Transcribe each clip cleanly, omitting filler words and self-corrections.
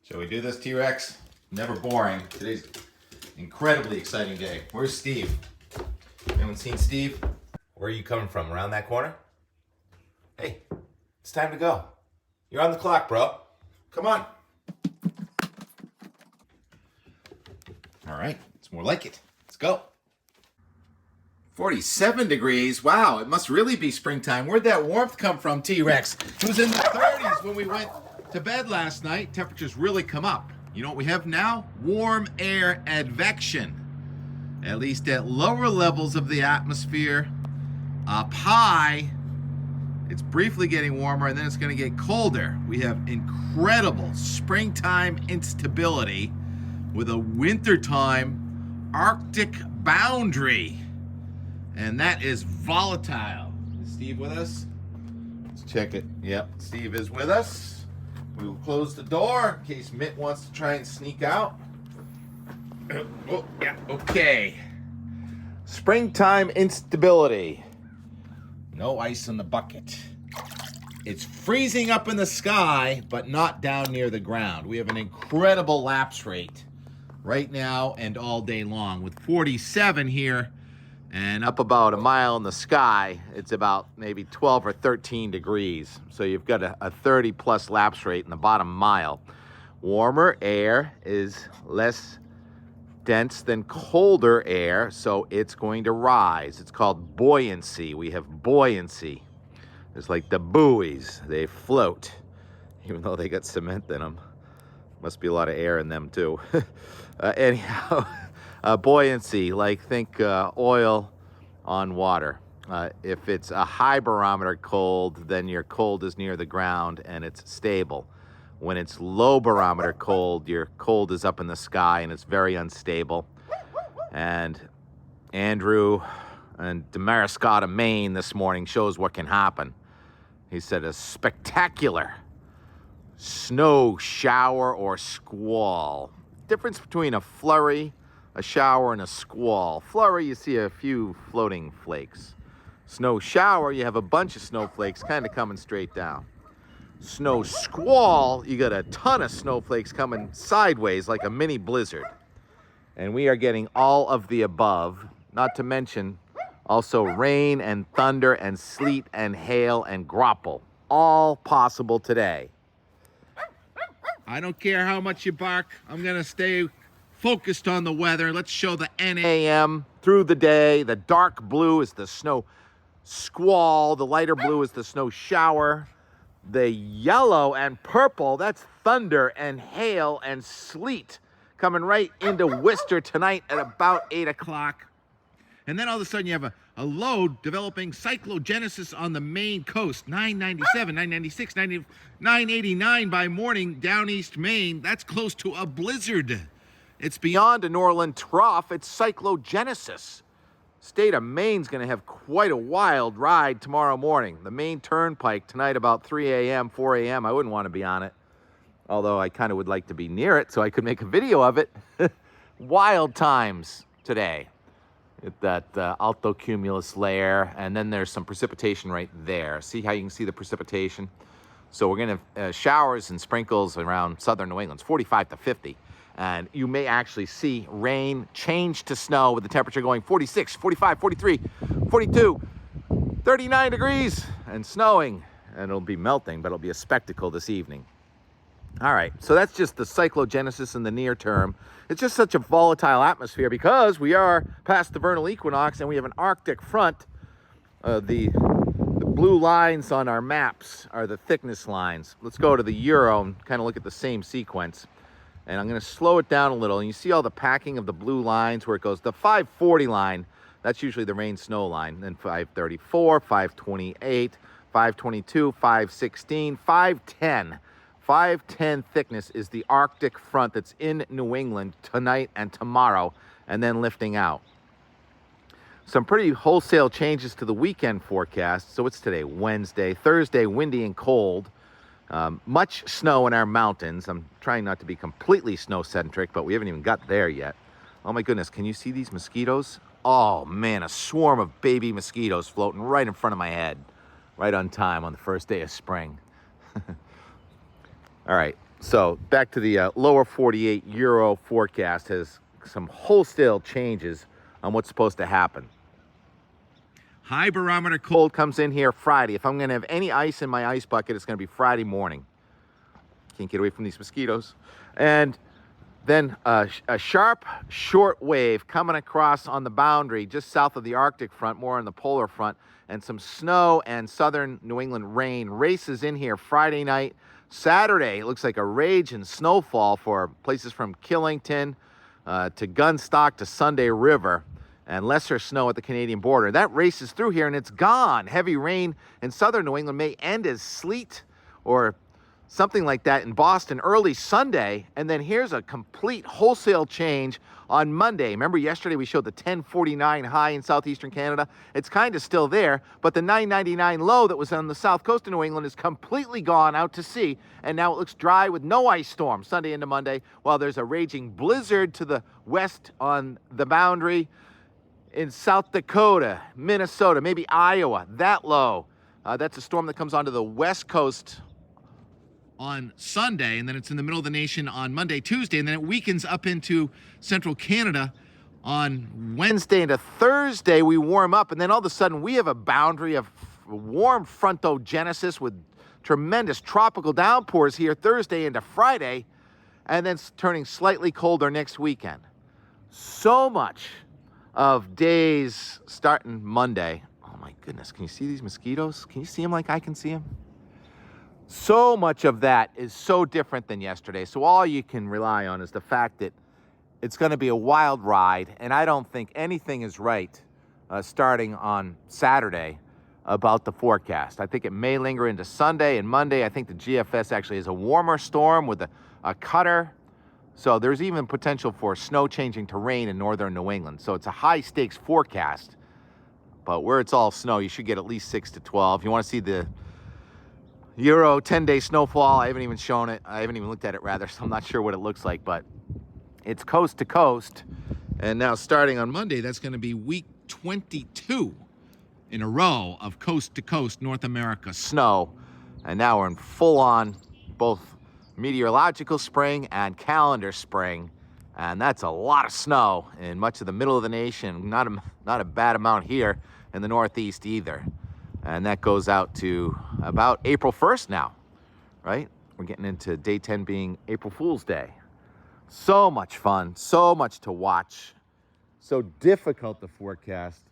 Shall we do this, T-Rex? Never boring. Today's incredibly exciting day. Where's Steve? Anyone seen Steve? Where are you coming from? Around that corner? Hey, it's time to go. You're on the clock, bro. Come on. All right, it's more like it. Let's go. 47 degrees. Wow, it must really be springtime. Where'd that warmth come from, T-Rex? It was in the 30s when we went to bed last night. Temperatures really come up. You know what we have now? Warm air advection. At least at lower levels of the atmosphere. Up high, it's briefly getting warmer and then it's going to get colder. We have incredible springtime instability with a wintertime Arctic boundary. And that is volatile. Is Steve with us? Let's check it. Yep, Steve is with us. We will close the door in case Mitt wants to try and sneak out. Oh, yeah, okay. Springtime instability. No ice in the bucket. It's freezing up in the sky, but not down near the ground. We have an incredible lapse rate right now and all day long with 47 here. And up about a mile in the sky, it's about maybe 12 or 13 degrees. So you've got a 30 plus lapse rate in the bottom mile. Warmer air is less dense than colder air, so it's going to rise. It's called buoyancy. We have buoyancy. It's like the buoys. They float, even though they got cement in them. Must be a lot of air in them too. Anyhow. Buoyancy, like think oil on water. If it's a high barometer cold, then your cold is near the ground and it's stable. When it's low barometer cold, your cold is up in the sky and it's very unstable. And Andrew and Damariscotta, Maine this morning shows what can happen. He said a spectacular snow shower or squall. Difference between a flurry, a shower, and a squall. Flurry, you see a few floating flakes. Snow shower, you have a bunch of snowflakes kind of coming straight down. Snow squall, you got a ton of snowflakes coming sideways like a mini blizzard. And we are getting all of the above, not to mention also rain and thunder and sleet and hail and grapple. All possible today. I don't care how much you bark. I'm going to stay focused on the weather. Let's show the NAM through the day. The dark blue is the snow squall. The lighter blue is the snow shower. The yellow and purple, that's thunder and hail and sleet coming right into Worcester tonight at about 8 o'clock. And then all of a sudden you have a low developing cyclogenesis on the Maine coast. 997, 996, 989 by morning down East Maine. That's close to a blizzard. It's beyond a Norland trough. It's cyclogenesis. State of Maine's going to have quite a wild ride tomorrow morning. The Maine Turnpike tonight about 3 a.m., 4 a.m. I wouldn't want to be on it, although I kind of would like to be near it so I could make a video of it. Wild times today. That altocumulus layer, and then there's some precipitation right there. See how you can see the precipitation? So we're going to have showers and sprinkles around southern New England. It's 45 to 50. And you may actually see rain change to snow with the temperature going 46, 45, 43, 42, 39 degrees and snowing. And it'll be melting, but it'll be a spectacle this evening. All right, so that's just the cyclogenesis in the near term. It's just such a volatile atmosphere because we are past the vernal equinox and we have an Arctic front. The blue lines on our maps are the thickness lines. Let's go to the Euro and kind of look at the same sequence. And I'm going to slow it down a little. And you see all the packing of the blue lines where it goes. The 540 line, that's usually the rain-snow line. Then 534, 528, 522, 516, 510. 510 thickness is the Arctic front that's in New England tonight and tomorrow, and then lifting out. Some pretty wholesale changes to the weekend forecast. So it's today, Wednesday. Thursday, windy and cold. Much snow in our mountains. I'm trying not to be completely snow-centric, but we haven't even got there yet. Oh my goodness, can you see these mosquitoes? Oh man, a swarm of baby mosquitoes floating right in front of my head. Right on time on the first day of spring. All right, So back to the lower 48 Euro forecast has some wholesale changes on what's supposed to happen. High barometer cold comes in here Friday. If I'm going to have any ice in my ice bucket, it's going to be Friday morning. Can't get away from these mosquitoes. And then a sharp short wave coming across on the boundary just south of the Arctic front, more on the polar front, and some snow and southern New England rain races in here Friday night. Saturday, it looks like a rage and snowfall for places from Killington to Gunstock to Sunday River, and lesser snow at the Canadian border. That races through here and it's gone. Heavy rain in southern New England may end as sleet or something like that in Boston early Sunday. And then here's a complete wholesale change on Monday. Remember yesterday we showed the 1049 high in southeastern Canada? It's kind of still there, but the 999 low that was on the south coast of New England is completely gone out to sea. And now it looks dry with no ice storm Sunday into Monday, while there's a raging blizzard to the west on the boundary in South Dakota, Minnesota, maybe Iowa, that low. That's a storm that comes onto the west coast on Sunday, and then it's in the middle of the nation on Monday, Tuesday, and then it weakens up into central Canada on Wednesday into Thursday. We warm up, and then all of a sudden we have a boundary of warm frontogenesis with tremendous tropical downpours here Thursday into Friday, and then turning slightly colder next weekend. So much of days starting Monday. Oh my goodness, can you see these mosquitoes? Can you see them like I can see them? So much of that is so different than yesterday. So all you can rely on is the fact that it's going to be a wild ride, and I don't think anything is right starting on Saturday about the forecast. I think it may linger into Sunday and Monday. I think the GFS actually is a warmer storm with a cutter. So there's even potential for snow changing to rain in northern New England. So it's a high stakes forecast, but where it's all snow, you should get at least 6 to 12. You want to see the Euro 10-day snowfall? I haven't even shown it. I haven't even looked at it rather, so I'm not sure what it looks like, but it's coast to coast. And now starting on Monday, that's going to be week 22 in a row of coast to coast North America snow. And now we're in full on both meteorological spring and calendar spring, and that's a lot of snow in much of the middle of the nation. Not a bad amount here in the Northeast either, and that goes out to about April 1st now, right? We're getting into day 10 being April Fool's Day. So much fun, so much to watch, so difficult to forecast.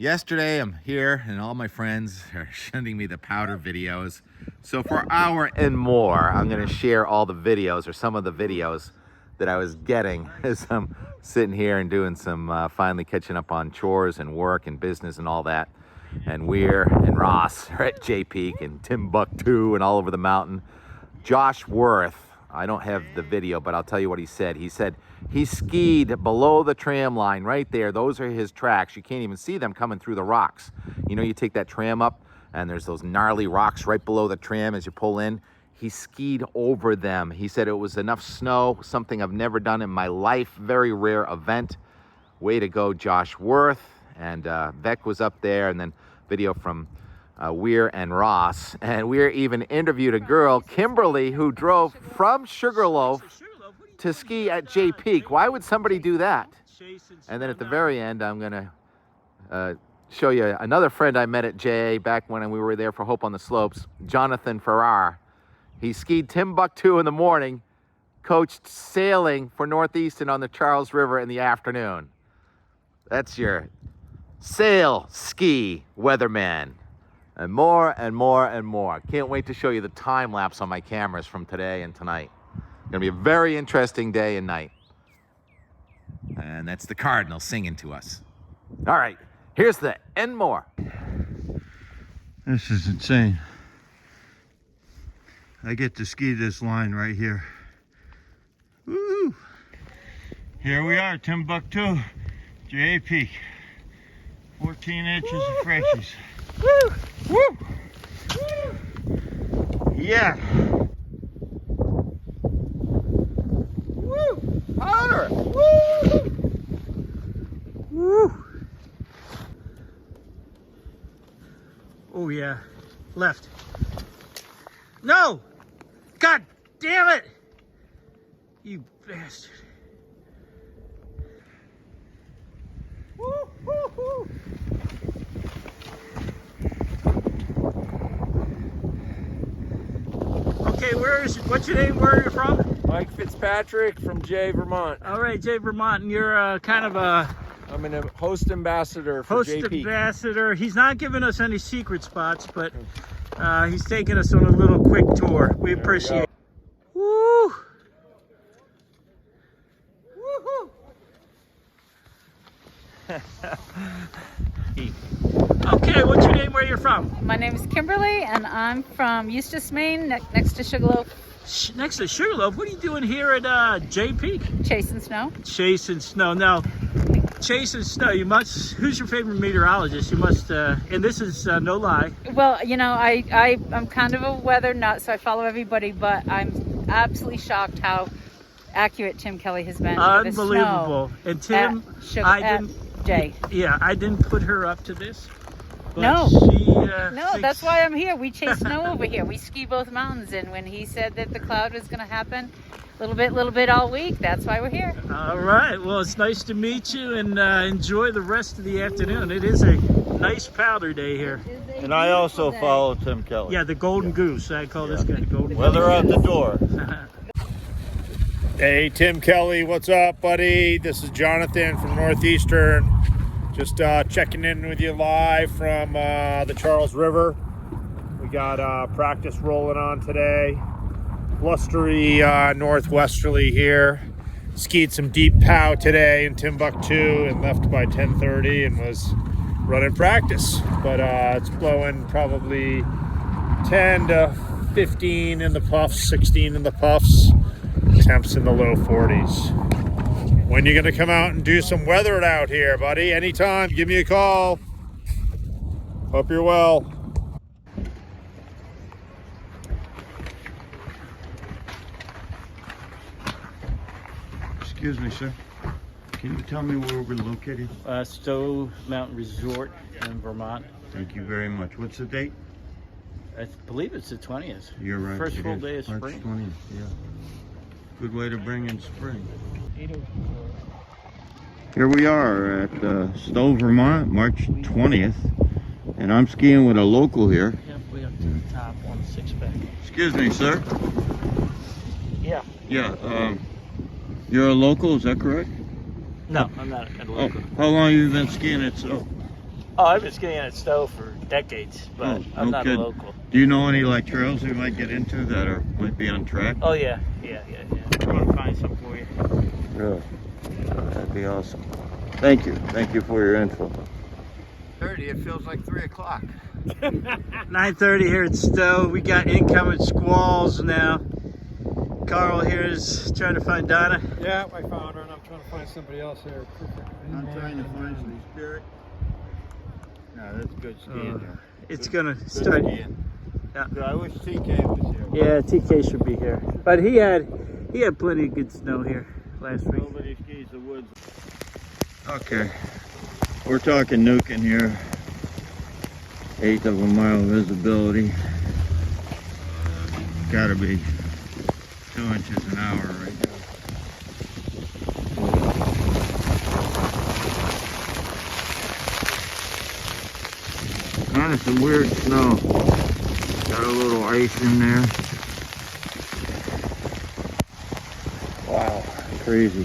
Yesterday, I'm here, and all my friends are sending me the powder videos. So for an hour and more, I'm going to share all the videos, or some of the videos that I was getting as I'm sitting here and doing some, finally catching up on chores and work and business and all that. And Weir and Ross are at J Peak and Timbuktu and all over the mountain. Josh Worth, I don't have the video, but I'll tell you what he said. He said he skied below the tram line right there. Those are his tracks. You can't even see them coming through the rocks. You know, you take that tram up and there's those gnarly rocks right below the tram as you pull in. He skied over them. He said it was enough snow, something I've never done in my life. Very rare event. Way to go, Josh Worth. And Beck was up there, and then video from Weir and Ross. And Weir even interviewed a girl, Kimberly, who drove from Sugarloaf to ski at J Peak. Why would somebody do that? And then at the very end, I'm going to show you another friend I met at JA back when we were there for Hope on the Slopes, Jonathan Farrar. He skied Timbuktu in the morning, coached sailing for Northeastern on the Charles River in the afternoon. That's your sail, ski, weatherman. And more and more and more. Can't wait to show you the time lapse on my cameras from today and tonight. Gonna be a very interesting day and night. And that's the Cardinal singing to us. All right, here's the and more. This is insane. I get to ski this line right here. Woo! Here we are, Timbuktu, J Peak. 14 inches of Frenchies. Woo! Woo! Yeah. Woo! Powder! Woo! Woo! Oh yeah. Left. No! Damn it! You bastard. Woo, woo, woo. Okay, what's your name? Where are you from? Mike Fitzpatrick from Jay, Vermont. All right, Jay, Vermont, and you're kind of a I'm a host ambassador for host JP. ambassador. He's not giving us any secret spots, but he's taking us on a little quick tour. We appreciate it. Woo! Woohoo! Okay, what's your name? Where you're from? My name is Kimberly, and I'm from Eustis, Maine, next to Sugarloaf, Next to Sugarloaf. What are you doing here at Jay Peak? chasing snow. Chasing snow. Now, chasing snow. You must. Who's your favorite meteorologist? You must. And this is no lie. Well, you know, I'm kind of a weather nut, so I follow everybody, but I'm absolutely shocked how accurate Tim Kelly has been. with the Unbelievable. snow And Tim, at Jay. Yeah, I didn't put her up to this. But No. She, No, that's why I'm here. We chase snow over here. We ski both mountains, and when he said that the cloud was going to happen, little bit all week, that's why we're here. All right. Well, it's nice to meet you, and enjoy the rest of the afternoon. It is a nice powder day here. And I also follow Tim Kelly. Yeah, the Golden Goose. I call this guy the Golden Weather out the door. Hey, Tim Kelly, what's up, buddy? This is Jonathan from Northeastern. Just checking in with you live from the Charles River. We got practice rolling on today. Blustery northwesterly here. Skied some deep pow today in Timbuktu and left by 10:30 and was running practice. But it's blowing probably 10 to 15 in the puffs, 16 in the puffs. Temps in the low 40s. When you gonna come out and do some weathering out here, buddy? Anytime, give me a call. Hope you're well. Excuse me, sir. Can you tell me where we're located? Stowe Mountain Resort in Vermont. Thank you very much. What's the date? I believe it's the 20th. You're right. First it full is. day of March spring. 20th, yeah. Good way to bring in spring. Here we are at Stowe, Vermont, March 20th. And I'm skiing with a local here. Yep, way up to the top on the six-pack. Excuse me, sir. Yeah. Yeah, you're a local, is that correct? No, I'm not a local. How long have you been skiing at Stowe? Oh, I've been skiing at Stowe for decades, but I'm not a local. Do you know any like trails we might get into that might be on track? Oh yeah. I'm gonna find some for you. Really? That'd be awesome. Thank you. Thank you for your info. 30, it feels like 3 o'clock. 9:30 here at Stowe. We got incoming squalls now. Carl here is trying to find Donna. Yeah, I found her, and I'm trying to find somebody else here. I'm trying to find some spirit. No, that's good skiing here. It's gonna start. Skiing. Yeah. I wish TK was here. Yeah, TK should be here, but he had plenty of good snow here last week. Nobody skis the woods. Okay, we're talking nuking here. 1/8 of a mile visibility. Gotta be 2 inches an hour right now. Kind of some weird snow. Got a little ice in there. Wow, crazy.